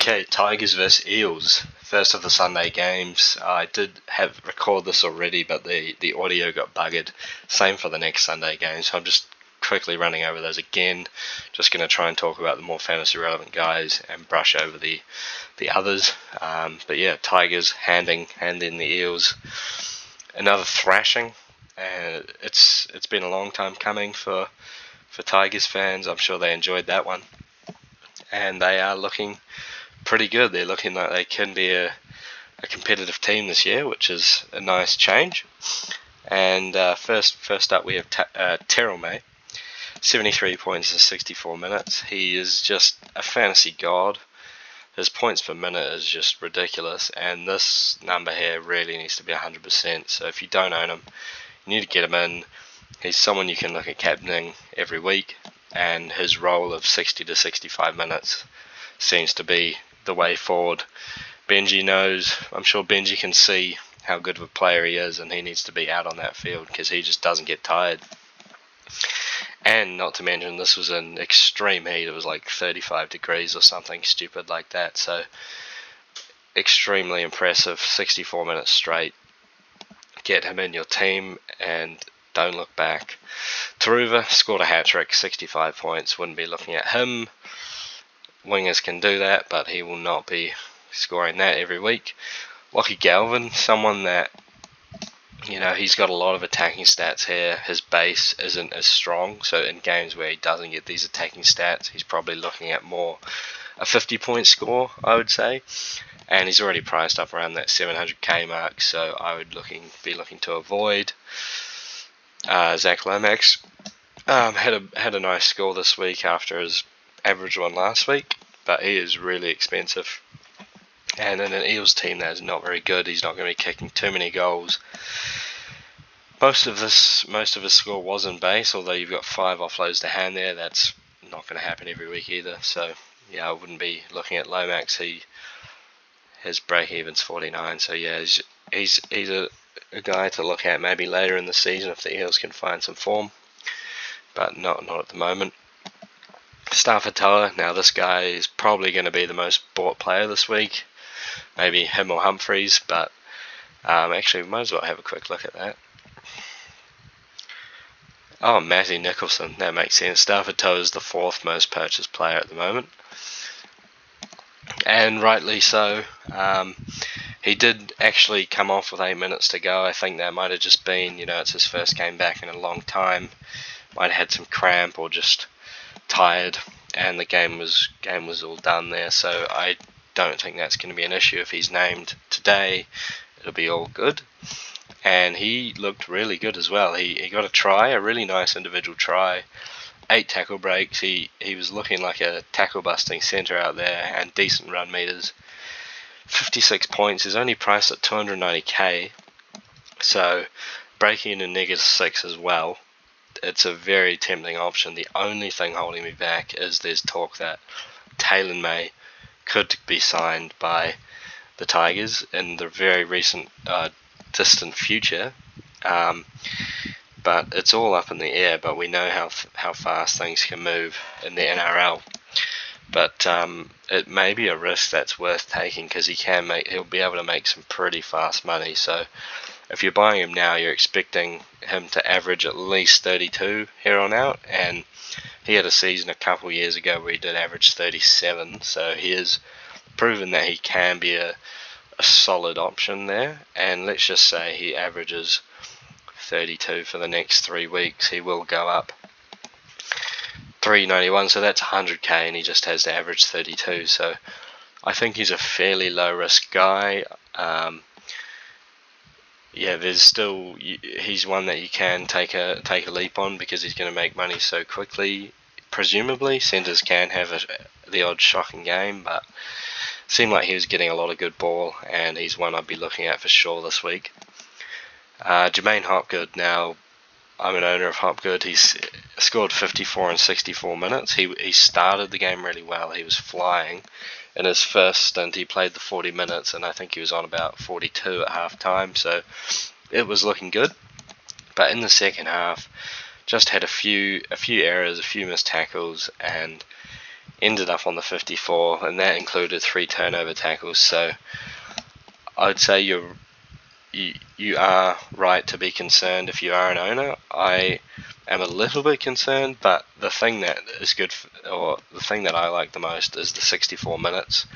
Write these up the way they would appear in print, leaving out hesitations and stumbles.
Okay, Tigers vs Eels, first of the Sunday games. I did record this already, but the audio got buggered. Same for the next Sunday game, so I'm just quickly running over those again. Just going to try and talk about the more fantasy relevant guys and brush over the others. But yeah, Tigers handing the Eels another thrashing, and it's been a long time coming for Tigers fans. I'm sure they enjoyed that one, and they are looking pretty good. They're looking like they can be a competitive team this year, which is a nice change. And first up we have Terrell May, 73 points in 64 minutes. He is just a fantasy god. His points per minute is just ridiculous, and this number here really needs to be 100%. So if you don't own him, you need to get him in. He's someone you can look at captaining every week, and his role of 60 to 65 minutes seems to be the way forward. Benji knows, I'm sure Benji can see how good of a player he is, and he needs to be out on that field because he just doesn't get tired. And not to mention, this was in extreme heat. It was like 35 degrees or something stupid like that. So extremely impressive, 64 minutes straight. Get him in your team and don't look back. Taruva scored a hat-trick, 65 points. Wouldn't be looking at him. Wingers can do that, but he will not be scoring that every week. Lockie Galvin, someone that, he's got a lot of attacking stats here. His base isn't as strong, so in games where he doesn't get these attacking stats, he's probably looking at more a 50-point score, I would say. And he's already priced up around that 700k mark, so I would be looking to avoid. Zach Lomax had a nice score this week after his average one last week, but he is really expensive. And in an Eels team that is not very good, he's not going to be kicking too many goals. Most of his score was in base, although you've got 5 offloads to hand there. That's not going to happen every week either. So yeah, I wouldn't be looking at Lomax. His break even's 49. So yeah, he's a guy to look at maybe later in the season if the Eels can find some form, but not at the moment. Stafford Toa, now this guy is probably going to be the most bought player this week. Maybe him or Humphreys, but actually we might as well have a quick look at that. Oh, Matty Nicholson, that makes sense. Stafford Toa is the 4th most purchased player at the moment, and rightly so. He did actually come off with 8 minutes to go. I think that might have just been, it's his first game back in a long time. Might have had some cramp or just tired, and the game was all done there. So I don't think that's going to be an issue. If he's named today, it'll be all good. And he looked really good as well. He got a really nice individual try, 8 tackle breaks. He was looking like a tackle busting centre out there, and decent run meters. 56 points. Is only priced at 290k, so breaking in -6 as well. It's a very tempting option. The only thing holding me back is there's talk that Taylor May could be signed by the Tigers in the very recent distant future, but it's all up in the air. But we know how fast things can move in the NRL. But it may be a risk that's worth taking because he'll be able to make some pretty fast money. So if you're buying him now, you're expecting him to average at least 32 here on out, and he had a season a couple years ago where he did average 37, so he has proven that he can be a solid option there. And let's just say he averages 32 for the next 3 weeks, he will go up 391, so that's 100k, and he just has to average 32. So I think he's a fairly low risk guy. He's one that you can take a leap on because he's going to make money so quickly. Presumably, centres can have the odd shocking game, but it seemed like he was getting a lot of good ball, and he's one I'd be looking at for sure this week. Jermaine Hopgood, now I'm an owner of Hopgood. He's scored 54 in 64 minutes. He started the game really well. He was flying. In his first stint, he played the 40 minutes, and I think he was on about 42 at half time, so it was looking good. But in the second half, just had a few errors, a few missed tackles, and ended up on the 54, and that included 3 turnover tackles. So I'd say you are right to be concerned if you are an owner. I am a little bit concerned, but the thing that is good, or the thing that I like the most, is the 64 minutes.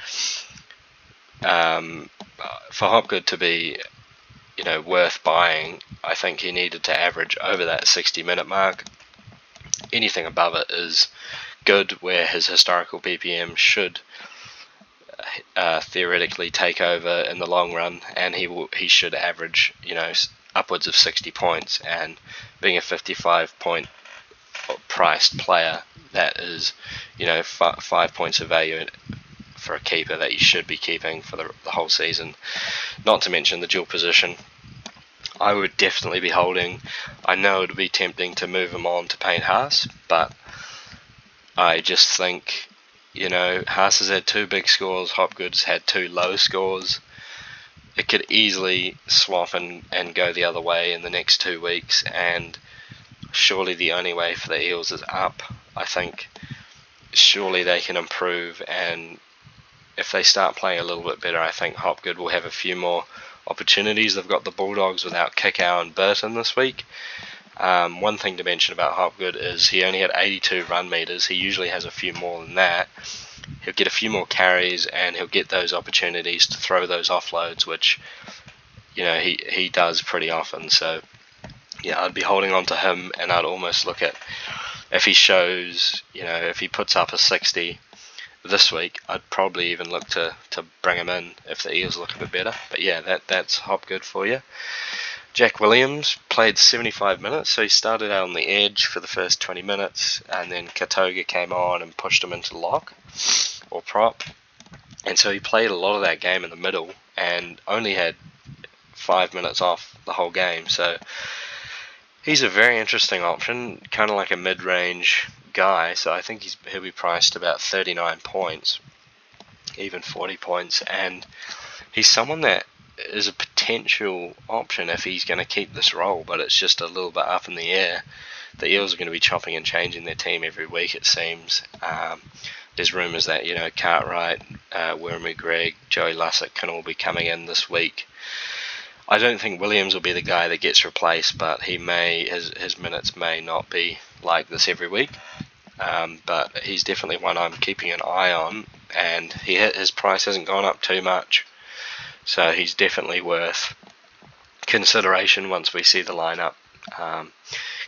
For Hopgood to be, worth buying, I think he needed to average over that 60-minute mark. Anything above it is good, where his historical PPM should theoretically take over in the long run, and he should average upwards of 60 points. And being a 55-point priced player, that is 5 points of value for a keeper that you should be keeping for the whole season. Not to mention the dual position. I would definitely be holding. I know it would be tempting to move him on to Payne Haas, but I just think, Haas has had 2 big scores, Hopgood's had 2 low scores. It could easily swap and go the other way in the next 2 weeks, and surely the only way for the Eels is up. I think surely they can improve, and if they start playing a little bit better, I think Hopgood will have a few more opportunities. They've got the Bulldogs without Kickow and Burton this week. One thing to mention about Hopgood is he only had 82 run meters. He usually has a few more than that. He'll get a few more carries, and he'll get those opportunities to throw those offloads, which he does pretty often. So yeah, I'd be holding on to him, and I'd almost look at, if he shows, if he puts up a 60 this week, I'd probably even look to bring him in if the Eels look a bit better. But yeah, that's Hopgood for you. Jack Williams played 75 minutes, so he started out on the edge for the first 20 minutes, and then Katoga came on and pushed him into lock or prop, and so he played a lot of that game in the middle and only had 5 minutes off the whole game. So he's a very interesting option, kind of like a mid-range guy. So I think he'll be priced about 39 points, even 40 points, and he's someone that is a potential option if he's going to keep this role, but it's just a little bit up in the air. The Eels are going to be chopping and changing their team every week, it seems. There's rumours that Cartwright, Wiremu Greg, Joey Lussick can all be coming in this week. I don't think Williams will be the guy that gets replaced, but his minutes may not be like this every week. But he's definitely one I'm keeping an eye on, and his price hasn't gone up too much. So he's definitely worth consideration once we see the lineup,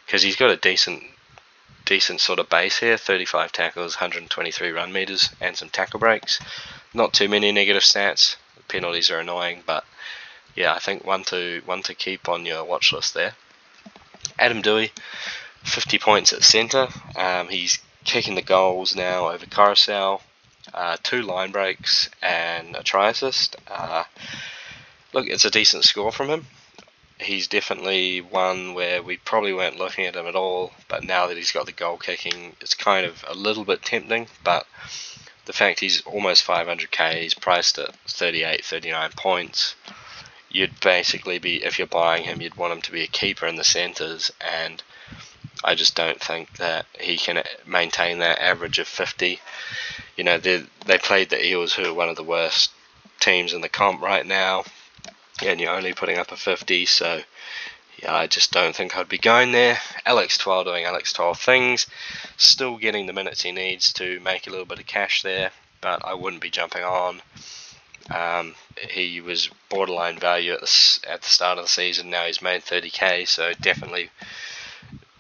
because he's got a decent sort of base here: 35 tackles, 123 run meters, and some tackle breaks. Not too many negative stats. Penalties are annoying, but yeah, I think one to keep on your watch list there. Adam Dewey, 50 points at centre. He's kicking the goals now over Carousel. 2 line breaks and a try assist. Look, it's a decent score from him. He's definitely one where we probably weren't looking at him at all, but now that he's got the goal kicking, it's kind of a little bit tempting. But the fact he's almost 500k, he's priced at 38, 39 points. You'd basically be, if you're buying him, you'd want him to be a keeper in the centres, and I just don't think that he can maintain that average of 50. They played the Eels, who are one of the worst teams in the comp right now, and you're only putting up a 50, so yeah, I just don't think I'd be going there. Alex Twal doing Alex Twal things, still getting the minutes he needs to make a little bit of cash there, but I wouldn't be jumping on. He was borderline value at the start of the season. Now he's made 30k, so definitely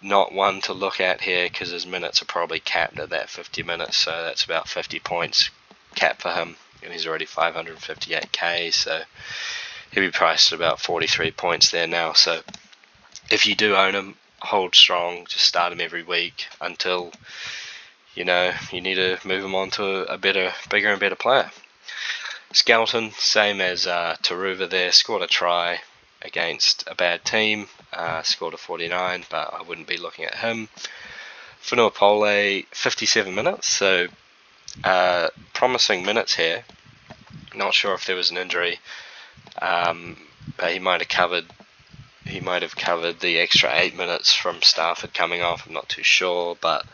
not one to look at here, because his minutes are probably capped at that 50 minutes, so that's about 50 points cap for him, and he's already 558k, so he'll be priced at about 43 points there now. So if you do own him, hold strong, just start him every week until you need to move him on to a bigger and better player. Skelton, same as Taruva there, scored a try against a bad team, scored a 49, but I wouldn't be looking at him. Funua Pole, 57 minutes, so promising minutes here. Not sure if there was an injury, but he might have covered the extra 8 minutes from Stafford coming off. I'm not too sure, but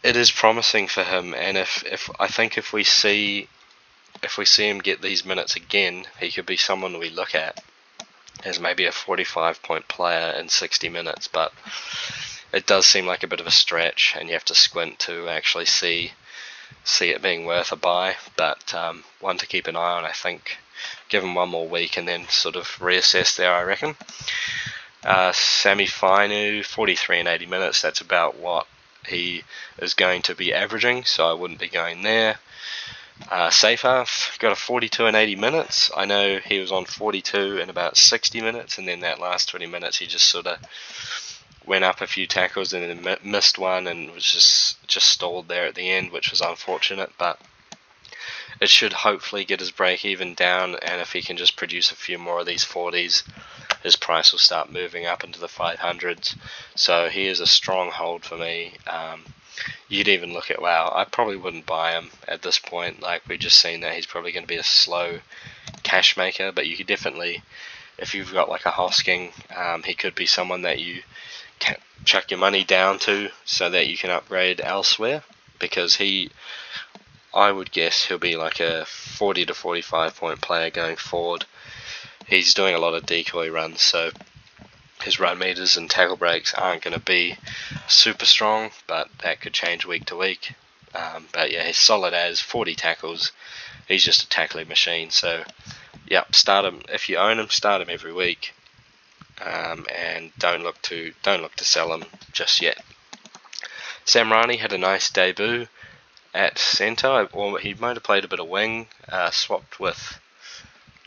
it is promising for him, and if I think if we see him get these minutes again, he could be someone we look at as maybe a 45-point player in 60 minutes. But it does seem like a bit of a stretch, and you have to squint to actually see it being worth a buy. But one to keep an eye on, I think. Give him one more week and then sort of reassess there, I reckon. Sami Fainu, 43 and 80 minutes. That's about what he is going to be averaging, so I wouldn't be going there. Safe half, got a 42 and 80 minutes. I know he was on 42 in about 60 minutes, and then that last 20 minutes he just sort of went up a few tackles and then missed one and was just stalled there at the end, which was unfortunate, but it should hopefully get his break even down, and if he can just produce a few more of these 40s, his price will start moving up into the 500s. So he is a strong hold for me. You'd even look at, wow, I probably wouldn't buy him at this point. Like, we've just seen that he's probably going to be a slow cash maker, but you could definitely, if you've got like a Hosking, he could be someone that you can chuck your money down to so that you can upgrade elsewhere, because I would guess he'll be like a 40 to 45 point player going forward. He's doing a lot of decoy runs, so his run meters and tackle breaks aren't going to be super strong, but that could change week to week. But yeah, he's solid as 40 tackles. He's just a tackling machine. So yeah, start him if you own him. Start him every week, and don't look to sell him just yet. Sam Rani had a nice debut at centre, or he might have played a bit of wing, swapped with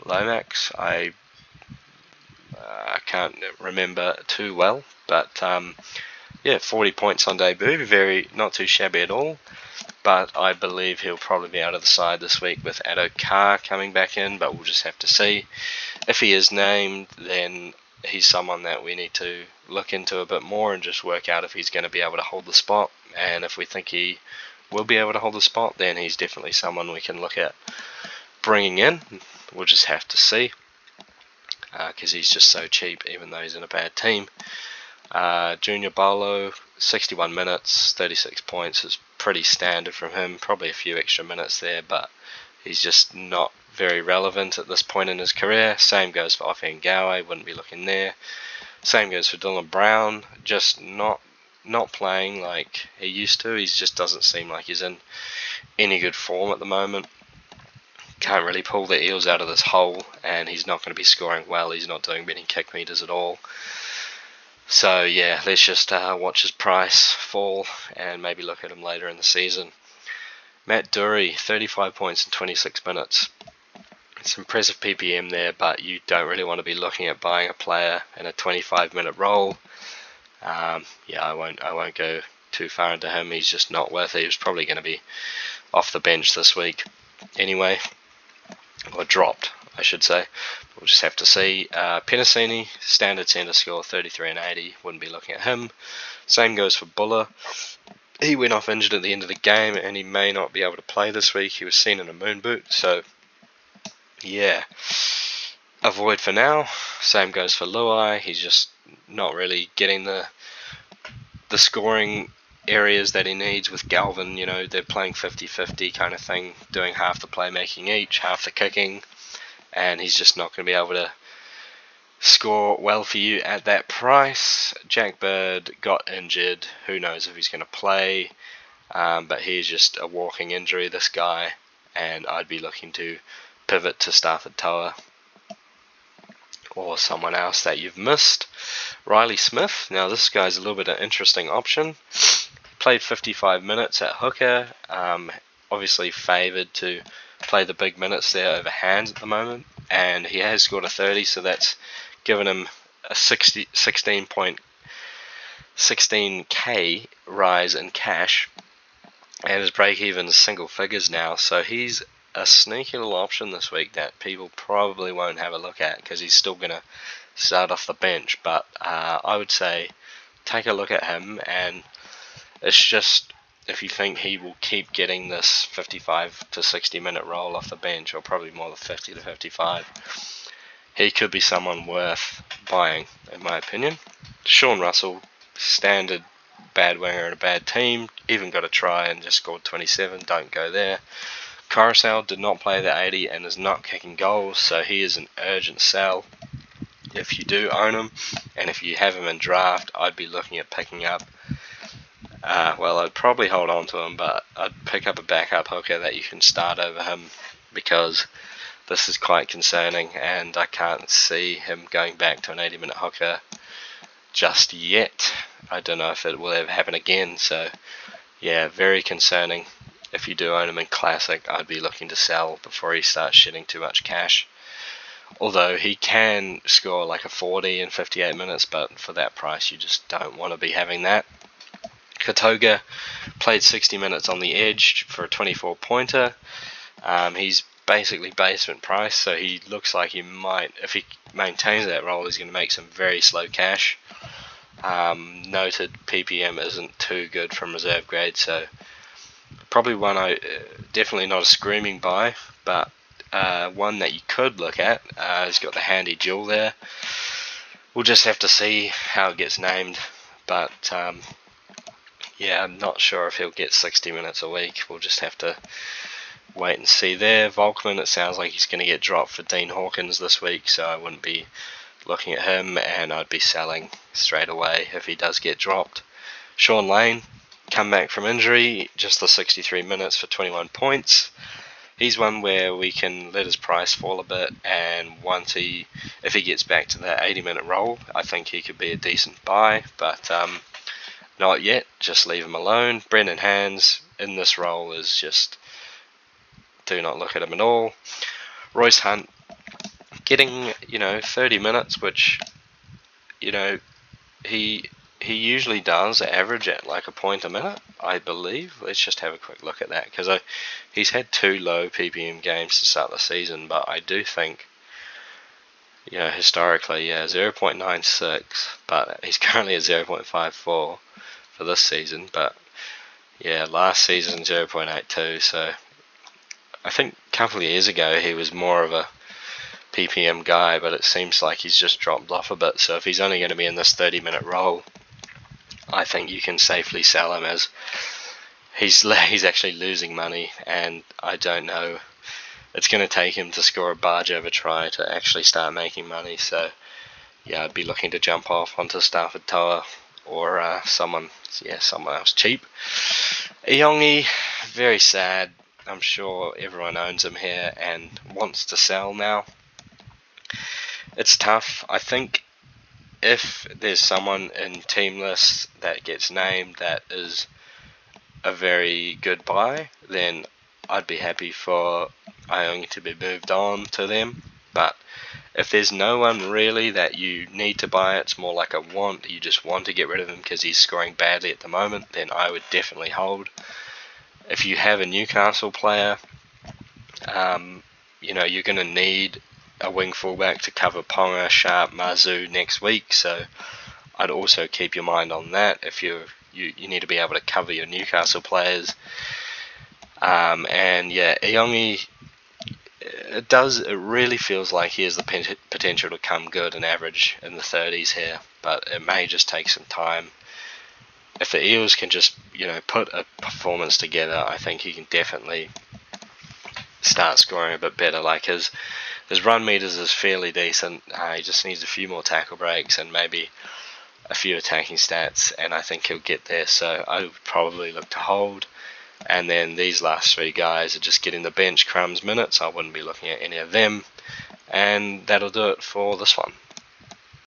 Lomax. I can't remember too well, but yeah, 40 points on debut, not too shabby at all. But I believe he'll probably be out of the side this week with Addo Carr coming back in, but we'll just have to see. If he is named, then he's someone that we need to look into a bit more and just work out if he's going to be able to hold the spot. And if we think he will be able to hold the spot, then he's definitely someone we can look at bringing in. We'll just have to see, because he's just so cheap, even though he's in a bad team. Junior Bolo, 61 minutes, 36 points is pretty standard from him. Probably a few extra minutes there, but he's just not very relevant at this point in his career. Same goes for Ofe Ngawe, wouldn't be looking there. Same goes for Dylan Brown, just not playing like he used to. He just doesn't seem like he's in any good form at the moment. Can't really pull the Eels out of this hole, and he's not going to be scoring well. He's not doing many kick meters at all. So yeah, let's just watch his price fall and maybe look at him later in the season. Matt Dury, 35 points in 26 minutes. It's impressive PPM there, but you don't really want to be looking at buying a player in a 25-minute role. Yeah, I won't go too far into him. He's just not worth it. He was probably going to be off the bench this week anyway, or dropped, I should say. We'll just have to see. Penasini, standard centre score, 33 and 80. Wouldn't be looking at him. Same goes for Buller. He went off injured at the end of the game, and he may not be able to play this week. He was seen in a moon boot, so yeah, avoid for now. Same goes for Luai. He's just not really getting the scoring areas that he needs with Galvin. You know, they're playing 50-50 kind of thing, doing half the playmaking each, half the kicking, and he's just not going to be able to score well for you at that price. Jack Bird got injured. Who knows if he's going to play, but he's just a walking injury, this guy, and I'd be looking to pivot to Stafford Toa or someone else that you've missed. Riley Smith, now this guy's a little bit of an interesting option. Played 55 minutes at hooker, obviously favoured to play the big minutes there over hands at the moment, and he has scored a 30, so that's given him a 16k rise in cash, and his break-even is single figures now, so he's a sneaky little option this week that people probably won't have a look at because he's still going to start off the bench, but I would say take a look at him, and it's just, if you think he will keep getting this 55 to 60 minute role off the bench, or probably more than 50 to 55, he could be someone worth buying, in my opinion. Sean Russell, standard bad winger in a bad team. Even got a try and just scored 27. Don't go there. Coruscant did not play the 80 and is not kicking goals, so he is an urgent sell. If you do own him, and if you have him in draft, I'd be looking at picking up. I'd probably hold on to him, but I'd pick up a backup hooker that you can start over him, because this is quite concerning, and I can't see him going back to an 80-minute hooker just yet. I don't know if it will ever happen again, so yeah, very concerning. If you do own him in Classic, I'd be looking to sell before he starts shedding too much cash. Although he can score like a 40 in 58 minutes, but for that price you just don't want to be having that. Katoga played 60 minutes on the edge for a 24-pointer. He's basically basement price, so he looks like he might, if he maintains that role, he's going to make some very slow cash. Noted PPM isn't too good from reserve grade, so probably one definitely not a screaming buy, but one that you could look at. He's got the handy dual there. We'll just have to see how it gets named, but yeah, I'm not sure if he'll get 60 minutes a week. We'll just have to wait and see there. Volkman, it sounds like he's going to get dropped for Dean Hawkins this week, so I wouldn't be looking at him, and I'd be selling straight away if he does get dropped. Sean Lane, come back from injury, just the 63 minutes for 21 points. He's one where we can let his price fall a bit, and if he gets back to that 80-minute role, I think he could be a decent buy, but not yet. Just leave him alone. Brendan Hands in this role is just, do not look at him at all. Royce Hunt getting 30 minutes, which he usually does average at like a point a minute, I believe. Let's just have a quick look at that, because he's had 2 low PPM games to start the season, but I do think historically 0.96, but he's currently at 0.54 for this season, but last season 0.82, so I think a couple of years ago he was more of a PPM guy, but it seems like he's just dropped off a bit. So if he's only going to be in this 30-minute role, I think you can safely sell him, as he's actually losing money, and I don't know, it's going to take him to score a barge over try to actually start making money. So yeah, I'd be looking to jump off onto Stafford Toa or someone else cheap. Iongi, very sad. I'm sure everyone owns him here and wants to sell now. It's tough. I think if there's someone in team lists that gets named that is a very good buy, then I'd be happy for Iongi to be moved on to them. But if there's no one really that you need to buy, it's more like a want, you just want to get rid of him because he's scoring badly at the moment, then I would definitely hold. If you have a Newcastle player, you're going to need a wing fullback to cover Ponga, Sharp, Mazu next week, so I'd also keep your mind on that if you need to be able to cover your Newcastle players. Iongi, it really feels like he has the potential to come good and average in the 30s here, but it may just take some time. If the Eels can just put a performance together, I think he can definitely start scoring a bit better. Like his run meters is fairly decent. He just needs a few more tackle breaks and maybe a few attacking stats, and I think he'll get there. So I would probably look to hold. And then these last 3 guys are just getting the bench crumbs minutes. I wouldn't be looking at any of them. And that'll do it for this one.